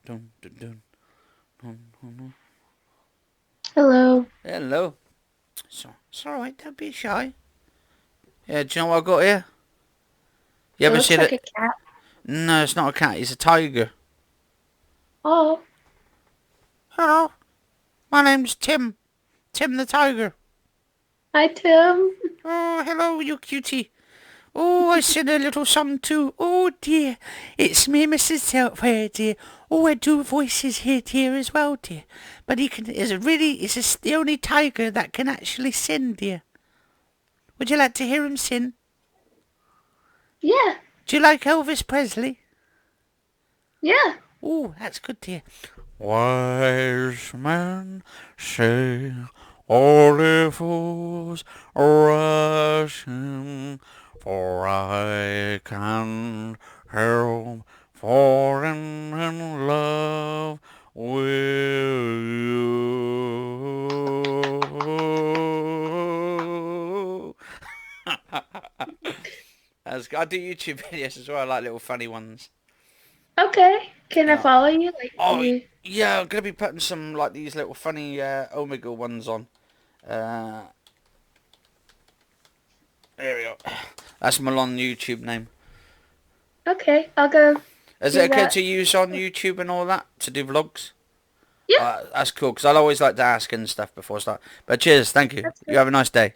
Dun, dun, dun, dun, dun, dun. Hello. Hello. It's alright, don't be shy. Yeah, do you know what I got here? You It ever looks seen like it? a cat. No, it's not a cat, it's a tiger. Oh, Hello, my name's Tim. Tim the tiger. hi Tim. Oh, hello, you cutie. Oh, I sing a little song too. Oh dear, it's me, Mrs. Doubtfire, dear. Oh, I do voices here, dear, as well, dear. But he can is a really is the only tiger that can actually sing, dear. Would you like to hear him sing? Yeah, Do you like Elvis Presley? yeah. Oh, that's good, dear. Wise men say only fools rush in, for I can't help falling in love with you. I do YouTube videos as well. I like little funny ones. Okay. Can I Yeah. follow you? Like, Oh, you... yeah, I'm gonna be putting some like these little funny Omegle ones on. Uh, there we go. That's my long YouTube name. Okay, I'll go Is it do okay that. to use on YouTube and all that to do vlogs? Yeah, That's cool because I'll always like to ask and stuff before I start. But cheers, thank you. that's You good. have a nice day.